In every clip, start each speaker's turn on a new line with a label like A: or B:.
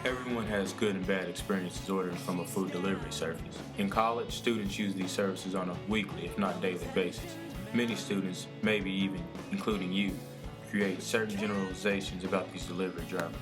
A: Everyone has good and bad experiences ordering from a food delivery service. In college, students use these services on a weekly, if not daily basis. Many students, maybe even including you, create certain generalizations about these delivery drivers.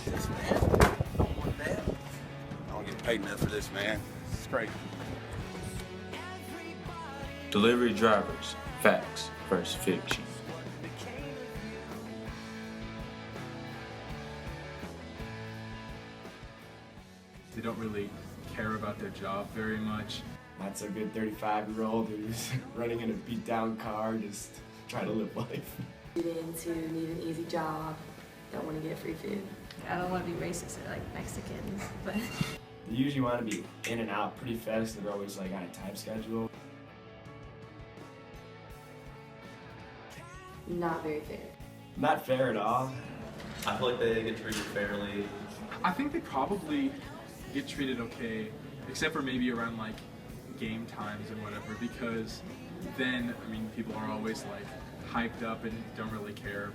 B: This man, don't want that. I don't get paid enough for this, man. It's great.
A: Delivery drivers, facts versus fiction.
C: They don't really care about their job very much.
D: That's a good 35-year-old who's running in a beat-down car, just trying to live life.
E: Students who need an easy job, don't want to get free food.
F: I don't want to be racist or like Mexicans, but
D: They usually want to be in and out pretty fast. They're always like on a time schedule.
E: Not very fair.
D: Not fair at all.
G: I feel like they get treated fairly.
C: I think they probably get treated okay, except for maybe around like game times and whatever, because then, I mean, people are always like hyped up and don't really care.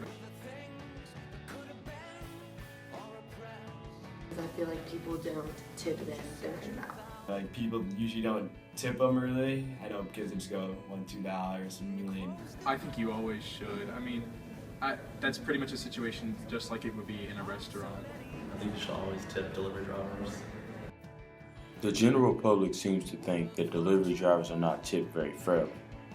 E: Because I feel like people don't tip them if they're in and out.
D: Like people usually don't tip them really. I know because they just go $1, $2, $1 million.
C: I think you always should. I mean, that's pretty much a situation just like it would be in a restaurant.
G: I think you should always tip delivery drivers.
A: The general public seems to think that delivery drivers are not tipped very fairly.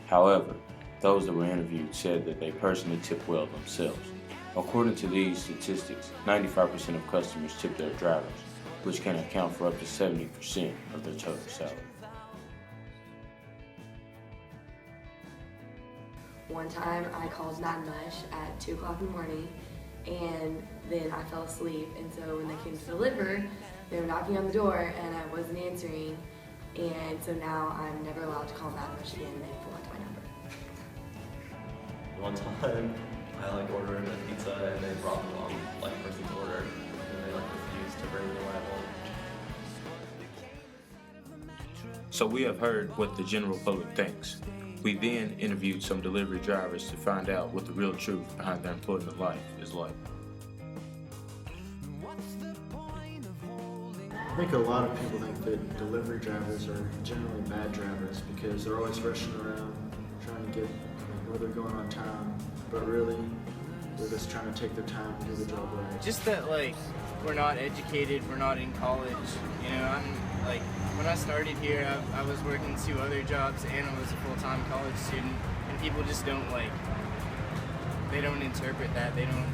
A: However, those that were interviewed said that they personally tip well themselves. According to these statistics, 95% of customers tip their drivers, which can account for up to 70% of their total salary.
E: One time I called Mad Mush at 2 o'clock in the morning, and then I fell asleep, and so when they came to deliver, they were knocking on the door and I wasn't answering, and so now I'm never allowed to call Mad Mush again and they blocked my number.
G: One time, I ordered a pizza and they brought the wrong person's order, and they refused to bring me what I wanted.
A: So we have heard what the general public thinks. We then interviewed some delivery drivers to find out what the real truth behind their employment life is like.
H: I think a lot of people think that delivery drivers are generally bad drivers because they're always rushing around trying to get where they're going on time, but really they're just trying to take their time and do the job right.
I: Just that we're not educated, we're not in college, I'm when I started here I was working 2 other jobs and I was a full-time college student, and people just don't they don't interpret that, they don't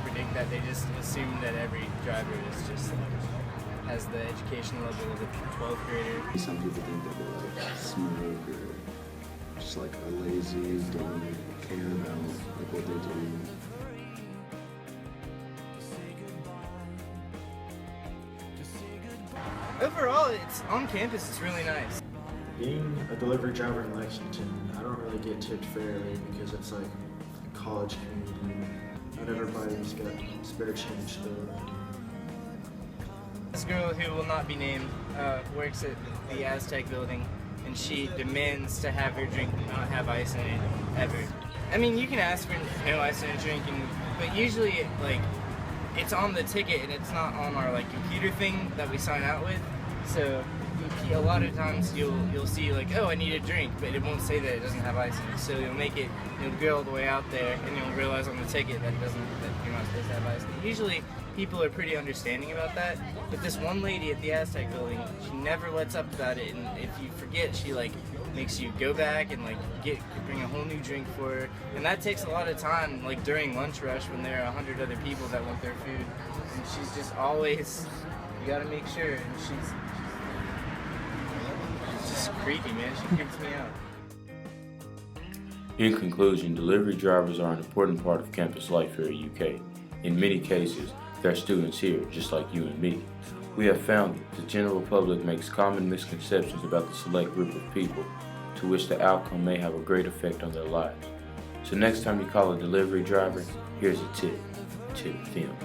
I: predict that, they just assume that every driver is just has the education level of a 12th grader.
J: Some people think that they're smug or just are lazy, don't really care about what they do.
I: Overall, it's on campus, it's really nice.
H: Being a delivery driver in Lexington, I don't really get tipped fairly because it's like a college community. Not everybody's got spare change though.
I: This girl who will not be named works at the Aztec building, and she demands to have her drink not have ice in it, ever. I mean, you can ask for no ice in a drink, but usually it's on the ticket and it's not on our computer thing that we sign out with. So a lot of times you'll see oh, I need a drink, but it won't say that it doesn't have ice in it. So you'll go all the way out there and you'll realize on the ticket that you're not supposed to have ice in it. Usually people are pretty understanding about that, but this one lady at the Aztec building, she never lets up about it, and if you forget, she makes you go back and bring a whole new drink for her, and that takes a lot of time during lunch rush when there are 100 other people that want their food, and she's just always, you gotta make sure, and she's just creepy, man. She creeps me out.
A: In conclusion, delivery drivers are an important part of campus life here at UK. In many cases, they're students here, just like you and me. We have found that the general public makes common misconceptions about the select group of people to which the outcome may have a great effect on their lives. So next time you call a delivery driver, here's a tip. Tip them.